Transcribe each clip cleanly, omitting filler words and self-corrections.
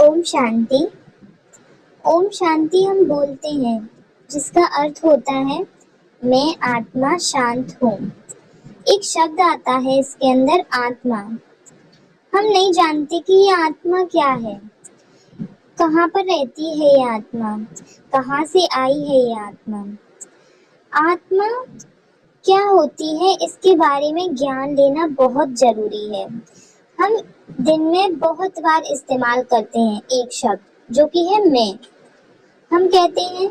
ओम शांति। ओम शांति हम बोलते हैं जिसका अर्थ होता है मैं आत्मा शांत हूँ। एक शब्द आता है इसके अंदर आत्मा। हम नहीं जानते कि ये आत्मा क्या है, कहाँ पर रहती है ये आत्मा, कहाँ से आई है ये आत्मा। आत्मा क्या होती है इसके बारे में ज्ञान लेना बहुत जरूरी है। हम दिन में बहुत बार इस्तेमाल करते हैं एक शब्द जो कि है मैं। हम कहते हैं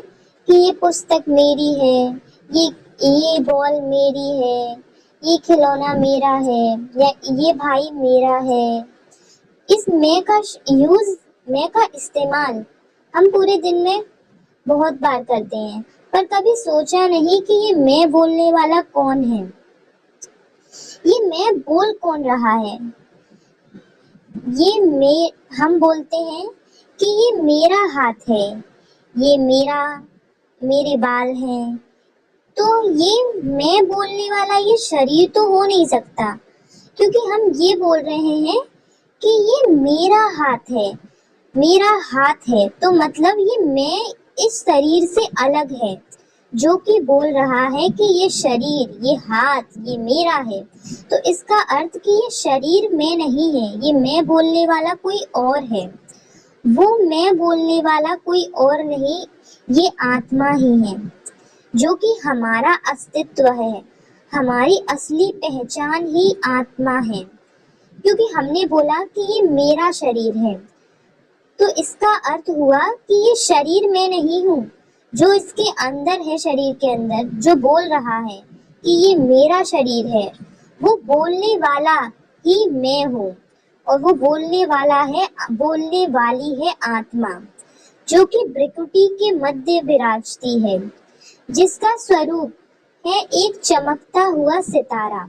कि ये पुस्तक मेरी है, ये बॉल मेरी है, ये खिलौना मेरा है, या ये भाई मेरा है। इस मैं का इस्तेमाल हम पूरे दिन में बहुत बार करते हैं, पर कभी सोचा नहीं कि ये मैं बोलने वाला कौन है, ये मैं बोल कौन रहा है। हम बोलते हैं कि ये मेरा हाथ है, ये मेरे बाल हैं, तो ये मैं बोलने वाला ये शरीर तो हो नहीं सकता, क्योंकि हम ये बोल रहे हैं कि ये मेरा हाथ है, तो मतलब ये मैं इस शरीर से अलग है, जो कि बोल रहा है कि ये शरीर, ये हाथ, ये मेरा है। तो इसका अर्थ कि ये शरीर मैं नहीं है, ये मैं बोलने वाला कोई और है। वो मैं बोलने वाला कोई और नहीं, ये आत्मा ही है, जो कि हमारा अस्तित्व है, हमारी असली पहचान ही आत्मा है। क्योंकि हमने बोला कि ये मेरा शरीर है, तो इसका अर्थ हुआ कि ये शरीर मैं नहीं हूँ, जो इसके अंदर है, शरीर के अंदर जो बोल रहा है कि ये मेरा शरीर है, वो बोलने वाला ही मैं हूँ। और वो बोलने वाली है आत्मा, जो कि प्रकृति के मध्य विराजती है, जिसका स्वरूप है एक चमकता हुआ सितारा,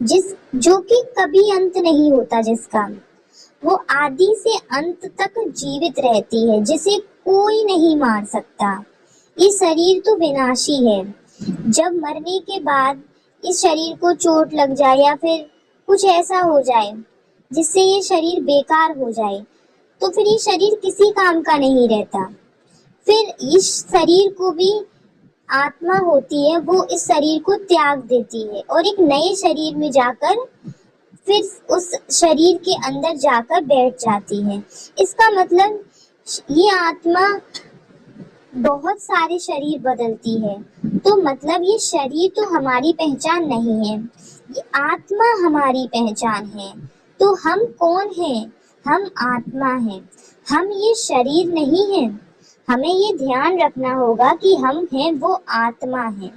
जो कि कभी अंत नहीं होता, जिसका वो आदि से अंत तक जीवित रहती है, जिसे कोई नहीं मार सकता। ये शरीर तो विनाशी है, जब मरने के बाद इस शरीर को चोट लग जाए या फिर कुछ ऐसा हो जाए जिससे ये शरीर बेकार हो जाए, तो फिर ये शरीर किसी काम का नहीं रहता। फिर इस शरीर को भी आत्मा होती है, वो इस शरीर को त्याग देती है और एक नए शरीर में जाकर फिर उस शरीर के अंदर जाकर बैठ जाती है। इसका मतलब ये आत्मा बहुत सारे शरीर बदलती है, तो मतलब ये शरीर तो हमारी पहचान नहीं है, ये आत्मा हमारी पहचान है। तो हम कौन हैं? हम आत्मा हैं, हम ये शरीर नहीं हैं। हमें ये ध्यान रखना होगा कि हम हैं वो आत्मा हैं।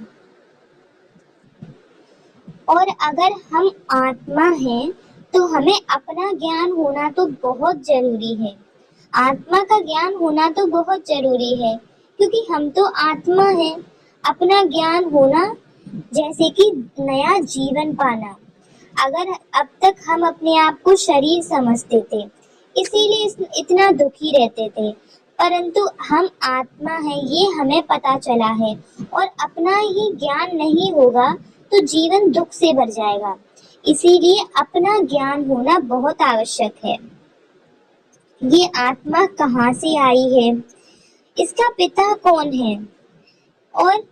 और अगर हम आत्मा हैं तो हमें अपना ज्ञान होना तो बहुत जरूरी है। आत्मा का ज्ञान होना तो बहुत जरूरी है, क्योंकि हम तो आत्मा हैं। अपना ज्ञान होना जैसे कि नया जीवन पाना। अगर अब तक हम अपने आप को शरीर समझते थे, इसीलिए इतना दुखी रहते थे, परंतु हम आत्मा हैं ये हमें पता चला है, और अपना ही ज्ञान नहीं होगा तो जीवन दुख से भर जाएगा। इसीलिए अपना ज्ञान होना बहुत आवश्यक है। ये आत्मा कहाँ से आई है, इसका पिता कौन है, और